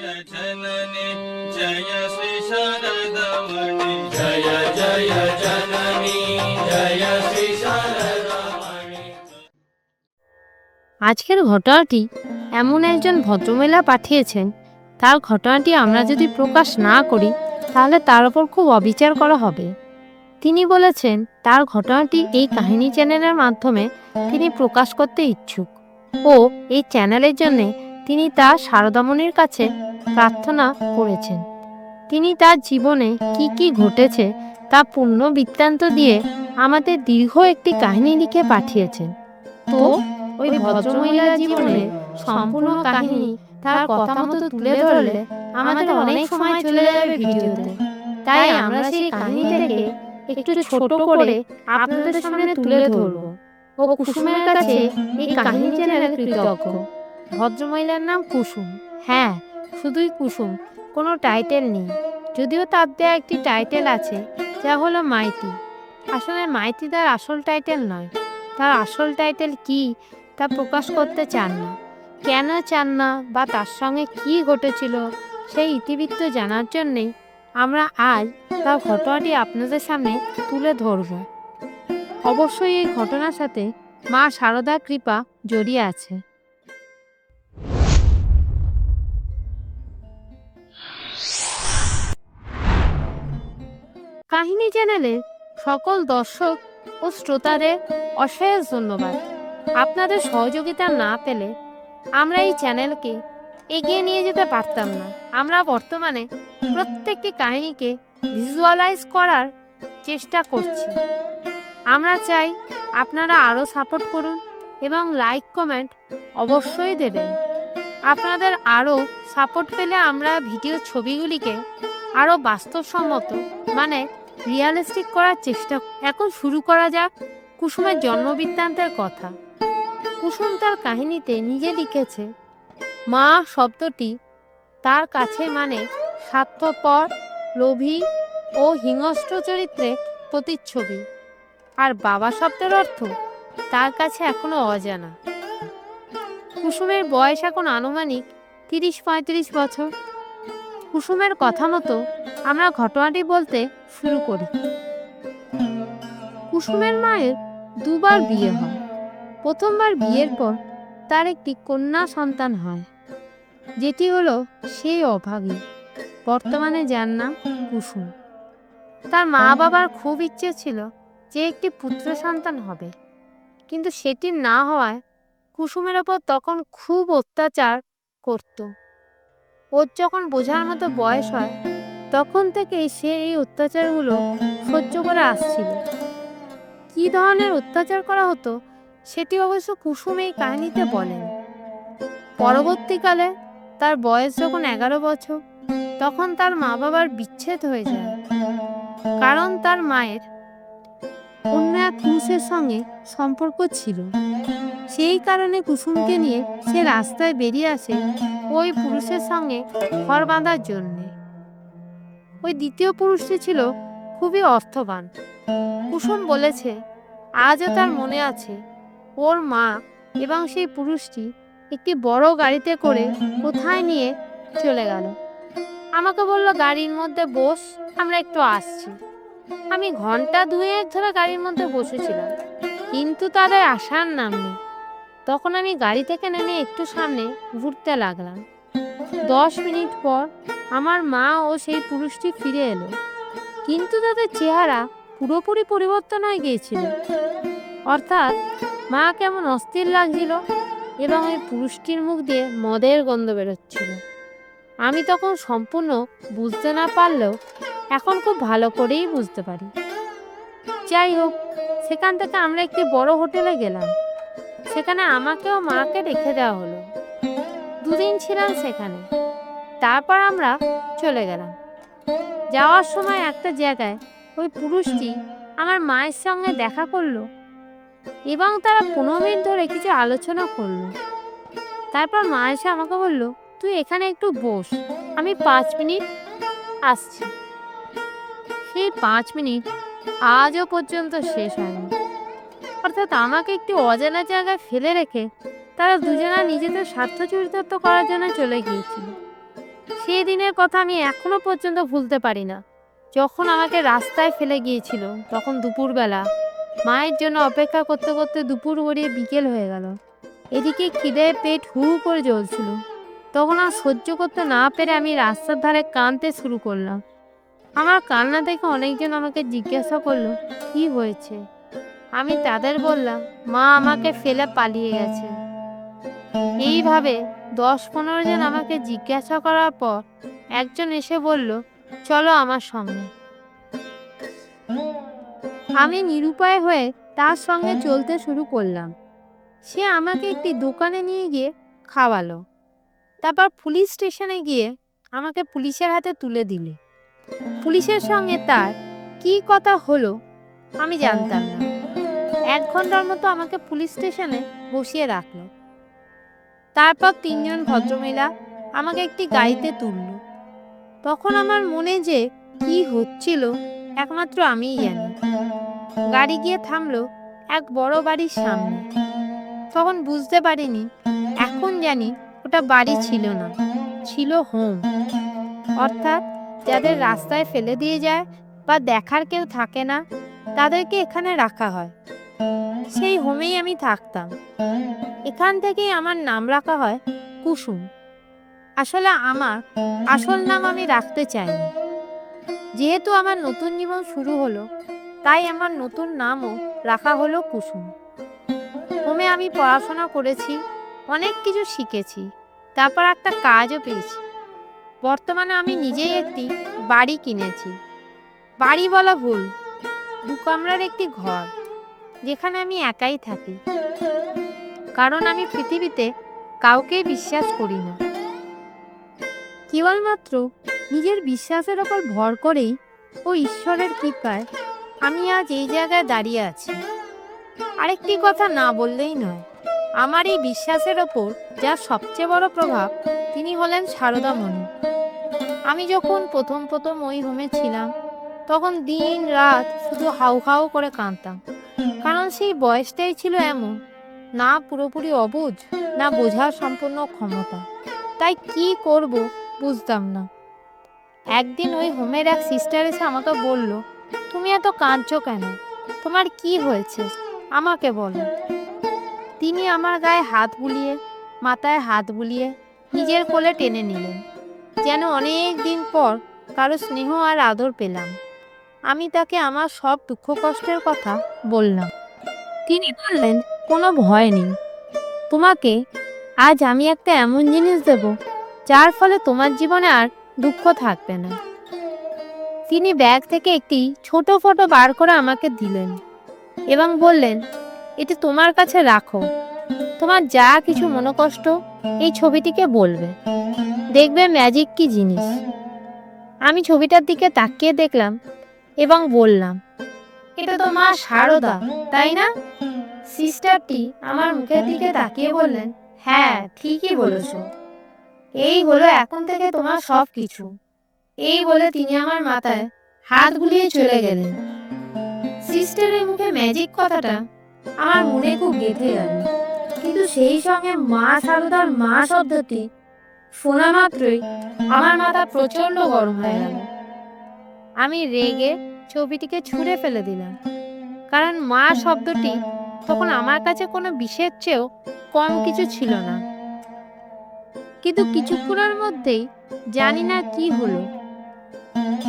जननी जय श्री शारदामणि जय जय जननी जय श्री शारदामणि। আজকের ঘটনাটি এমন একজন ভদ্রমহিলা পাঠিয়েছেন, তার ঘটনাটি আমরা যদি প্রকাশ না করি তাহলে তার উপর খুব অবিচার করা হবে। তিনি বলেছেন তার ঘটনাটি এই কাহিনী চ্যানেলের মাধ্যমে তিনি প্রকাশ করতে ইচ্ছুক ও এই চ্যানেলের জন্য তিনি তার শারদামণির কাছে প্রার্থনা করেছেন। তিনি তার জীবনে কি কি ঘটেছে তা পূর্ণ বৃত্তান্ত দিয়ে আমাদের দীর্ঘ একটি কাহিনী লিখে পাঠিয়েছেন। তো ওই ভদ্রমহিলার জীবনে সম্পূর্ণ কাহিনী তার কথা মতো তুলে ধরলে আমাদের অনেক সময় চলে যাবে ভিডিওতে, তাই আমরা সেই কাহিনীটাকে একটু ছোট করে আপনাদের সামনে তুলে ধরব ও কুসুমের কাছে এই কাহিনী চ্যানেলে কৃতজ্ঞ। ভদ্রমহিলার নাম কুসুম। হ্যাঁ, শুধুই কুসুম, কোনো টাইটেল নেই, যদিও তার দেওয়া একটি টাইটেল আছে যা হলো মাইতি। আসলে মাইতি তার আসল টাইটেল নয়। তার আসল টাইটেল কি তা প্রকাশ করতে চান না। কেন চান না বা তার সঙ্গে কি ঘটেছিল সেই ইতিবৃত্ত জানার জন্যেই আমরা আজ তার ঘটনাটি আপনাদের সামনে তুলে ধরব। অবশ্যই এই ঘটনার সাথে মা শারদার কৃপা জড়িয়ে আছে। কাহিনী চ্যানেলের সকল দর্শক ও শ্রোতাদের অশেষ ধন্যবাদ। আপনাদের সহযোগিতা না পেলে আমরা এই চ্যানেলকে এগিয়ে নিয়ে যেতে পারতাম না। আমরা বর্তমানে প্রত্যেকটি কাহিনীকে ভিজুয়ালাইজ করার চেষ্টা করছি। আমরা চাই আপনারা আরও সাপোর্ট করুন এবং লাইক কমেন্ট অবশ্যই দেবেন। আপনাদের আরও সাপোর্ট পেলে আমরা ভিডিও ছবিগুলিকে আরও বাস্তবসম্মত মানে রিয়ালিস্টিক করার চেষ্টা। এখন শুরু করা যাক কুসুমের জন্মবৃত্তান্তের কথা। কুসুম তার কাহিনীতে নিজে লিখেছে, মা শব্দটি তার কাছে মানে স্বার্থপর, লোভী ও হিংস্র চরিত্রে প্রতিচ্ছবি, আর বাবা শব্দের অর্থ তার কাছে এখনো অজানা। কুসুমের বয়স এখন আনুমানিক 30-35 বছর। কুসুমের কথা মতো আমরা ঘটনাটি বলতে শুরু করি। কুসুমের মায়ের দুবার বিয়ে হয়। প্রথমবার বিয়ের পর তার একটি কন্যা সন্তান হয়, যেটি হলো সেই অভাগী, বর্তমানে যার নাম কুসুম। তার মা বাবার খুব ইচ্ছে ছিল যে একটি পুত্র সন্তান হবে, কিন্তু সেটি না হওয়ায় কুসুমের ওপর তখন খুব অত্যাচার করত। ওর যখন বোঝার মতো বয়স হয় তখন থেকেই সে এই অত্যাচারগুলো সহ্য করে আসছিল। কী ধরনের অত্যাচার করা হতো সেটি অবশ্য কুসুম এই কাহিনীতে বলেন। পরবর্তীকালে তার বয়স যখন 11 বছর তখন তার মা বাবার বিচ্ছেদ হয়ে যায়, কারণ তার মায়ের অন্য এক পুরুষের সঙ্গে সম্পর্ক ছিল। সেই কারণে কুসুমকে নিয়ে সে রাস্তায় বেরিয়ে আসে ওই পুরুষের সঙ্গে ঘর বাঁধার জন্যে। ওই দ্বিতীয় পুরুষটি ছিল খুবই অর্থবান। কুসুম বলেছে আজও তার মনে আছে ওর মা এবং সেই পুরুষটি একটি বড় গাড়িতে করে কোথায় নিয়ে চলে গেল। আমাকে বলল গাড়ির মধ্যে বস, আমরা একটু আসছি। আমি ঘন্টা 2 ধরে গাড়ির মধ্যে বসেছিলাম, কিন্তু তাদের আসার নাম নেই। তখন আমি গাড়ি থেকে নেমে একটু সামনে ঘুরতে লাগলাম। 10 মিনিট পর আমার মা ও সেই পুরুষটি ফিরে এলো, কিন্তু তাদের চেহারা পুরোপুরি পরিবর্তন হয়ে গিয়েছিল। অর্থাৎ মা কেমন অস্থির লাগছিল এবং ওই পুরুষটির মুখ দিয়ে মদের গন্ধ বেরোচ্ছিল। আমি তখন সম্পূর্ণ বুঝতে না পারলেও এখন খুব ভালো করেই বুঝতে পারি। যাই হোক, সেখান থেকে আমরা একটি বড় হোটেলে গেলাম। সেখানে আমাকেও মাকে রেখে দেওয়া হলো। 2 দিন ছিলাম সেখানে। তারপর আমরা চলে গেলাম। যাওয়ার সময় একটা জায়গায় ওই পুরুষটি আমার মায়ের সঙ্গে দেখা করলো এবং তারা 15 মিনিট ধরে কিছু আলোচনা করলো। তারপর মা এসে আমাকে বলল, তুই এখানে একটু বস, আমি 5 মিনিট আসছি। সেই 5 মিনিট আজও পর্যন্ত শেষ হয়নি। অর্থাৎ আমাকে একটি অজানা জায়গায় ফেলে রেখে তারা দুজনা নিজেদের স্বার্থ চরিতার্থ করার জন্য চলে গিয়েছিল। সেই দিনের কথা আমি এখনো পর্যন্ত ভুলতে পারি না। যখন আমাকে রাস্তায় ফেলে গিয়েছিল, তখন দুপুরবেলা মায়ের জন্য অপেক্ষা করতে করতে দুপুর গড়িয়ে বিকেল হয়ে গেল। এদিকে খিদে পেট হু হু করে জ্বলছিল। তখন আর সহ্য করতে না পেরে আমি রাস্তার ধারে কাঁদতে শুরু করলাম। আমার কান্না দেখে অনেকজন আমাকে জিজ্ঞাসা করলো কি হয়েছে। আমি তাদের বললাম মা আমাকে ফেলে পালিয়ে গেছে। এইভাবে 10-15 জন আমাকে জিজ্ঞাসা করার পর একজন এসে বলল, চলো আমার সঙ্গে। আমি নিরুপায় হয়ে তার সঙ্গে চলতে শুরু করলাম। সে আমাকে একটি দোকানে নিয়ে গিয়ে খাওয়ালো। তারপর পুলিশ স্টেশনে গিয়ে আমাকে পুলিশের হাতে তুলে দিলে। পুলিশের সঙ্গে তার কি কথা হলো আমি জানতাম না। 1 ঘন্টার মতো আমাকে পুলিশ স্টেশনে বসিয়ে রাখলো। তারপর 3 জন ভদ্রমহিলা আমাকে একটি গাড়িতে তুলল। তখন আমার মনে যে কি হচ্ছিল একমাত্র আমিই জানি। গাড়ি গিয়ে থামলো এক বড় বাড়ির সামনে। তখন বুঝতে পারিনি, এখন জানি ওটা বাড়ি ছিল না, ছিল হোম। অর্থাৎ যাদের রাস্তায় ফেলে দিয়ে যায় বা দেখার কেউ থাকে না, তাদেরকে এখানে রাখা হয়। সেই হোমেই আমি থাকতাম। এখান থেকেই আমার নাম রাখা হয় কুসুম। আসলে আমার আসল নাম আমি রাখতে চাইনি। যেহেতু আমার নতুন জীবন শুরু হলো, তাই আমার নতুন নামও রাখা হলো কুসুম। হোমে আমি পড়াশোনা করেছি, অনেক কিছু শিখেছি, তারপর একটা কাজও পেয়েছি। বর্তমানে আমি নিজেই একটি বাড়ি কিনেছি। বাড়ি বলা ভুল, 2 কামরার একটি ঘর, যেখানে আমি একাই থাকি। কারণ আমি পৃথিবীতে কাউকে বিশ্বাস করি না। কেবলমাত্র নিজের বিশ্বাসের ওপর ভর করেই ও ঈশ্বরের কৃপায় আমি আজ এই জায়গায় দাঁড়িয়ে আছি। আরেকটি কথা না বললেই নয়, আমার এই বিশ্বাসের ওপর যার সবচেয়ে বড় প্রভাব তিনি হলেন সারদামণি। আমি যখন প্রথম ওই হোমে ছিলাম, তখন দিন রাত শুধু হাউ হাউ করে কাঁদতাম। কারণ সেই বয়সটাই ছিল এমন, না পুরোপুরি অবুঝ, না বোঝার সম্পূর্ণ ক্ষমতা। তাই কি করব বুঝতাম না। একদিন ওই হোমের এক সিস্টার এসে আমাকে বলল, তুমি এত কাঁদছো কেন? তোমার কি হয়েছে আমাকে বলো। তিনি আমার গায়ে হাত বুলিয়ে, মাথায় হাত বুলিয়ে নিজের কোলে টেনে নিলেন, যেন অনেক দিন পর কারো স্নেহ আর আদর পেলাম। আমি তাকে আমার সব দুঃখ কষ্টের কথা বললাম। তিনি বললেন, কোনো ভয় নেই, তোমাকে আজ আমি একটা এমন জিনিস দেব যার ফলে তোমার জীবনে আর দুঃখ থাকবে না। তিনি ব্যাগ থেকে একটি ছোট ফটো বার করে আমাকে দিলেন এবং বললেন, এটি তোমার কাছে রাখো। তোমার যা কিছু মনোকষ্ট এই ছবিটিকে বলবে, দেখবে ম্যাজিক কি জিনিস। আমি ছবিটার দিকে তাকিয়ে দেখলাম এবং বললাম, এটা তো মা সারদা, তাই না? সিস্টারটি আমার মুখের দিকে তাকিয়ে বললেন, হ্যাঁ ঠিকই বলেছ, এই হলো এখন থেকে তোমার সব কিছু। এই বলে তিনি আমার মাথায় হাত বুলিয়ে চলে গেলেন। সিস্টারের মুখে ম্যাজিক কথাটা আমার মনে খুব গেঁথে গেল। কিন্তু সেই সঙ্গে মা সারদার মা শব্দটি শোনা মাত্রই আমার মাথা প্রচন্ড গরম হয়ে গেল। আমি রেগে ছবিটিকে ছুঁড়ে ফেলে দিলাম। কারণ মা শব্দটি তখন আমার কাছে কোনো বিষের চেয়েও কম কিছু ছিল না। কিন্তু কিছুক্ষণের মধ্যেই জানি না কি হলো,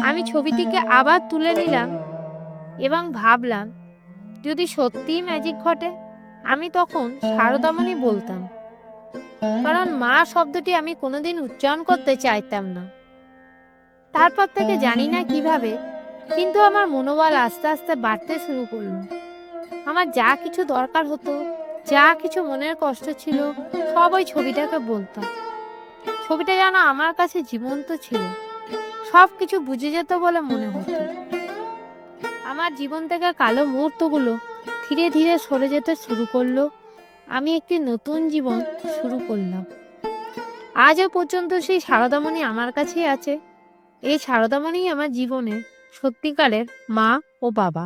আমি ছবিটিকে আবার তুলে নিলাম এবং ভাবলাম, যদি সত্যিই ম্যাজিক ঘটে, আমি তখন সারদামণি বলতাম। কারণ মা শব্দটি আমি কোনোদিন উচ্চারণ করতে চাইতাম না। তারপর থেকে জানি না কিভাবে, কিন্তু আমার মনোবল আস্তে আস্তে বাড়তে শুরু করলো। আমার যা কিছু দরকার হতো, যা কিছু মনের কষ্ট ছিল, সব ওই ছবিটাকে বলতাম। ছবিটা যেন আমার কাছে জীবন্ত ছিল, সব কিছু বুঝে যেত বলে মনে হতো। আমার জীবন থেকে কালো মুহূর্তগুলো ধীরে ধীরে সরে যেতে শুরু করলো। আমি একটি নতুন জীবন শুরু করলাম। আজও পর্যন্ত সেই সারদামণি আমার কাছেই আছে। এই সারদামণি আমার জীবনে সত্যিকারের মা ও বাবা।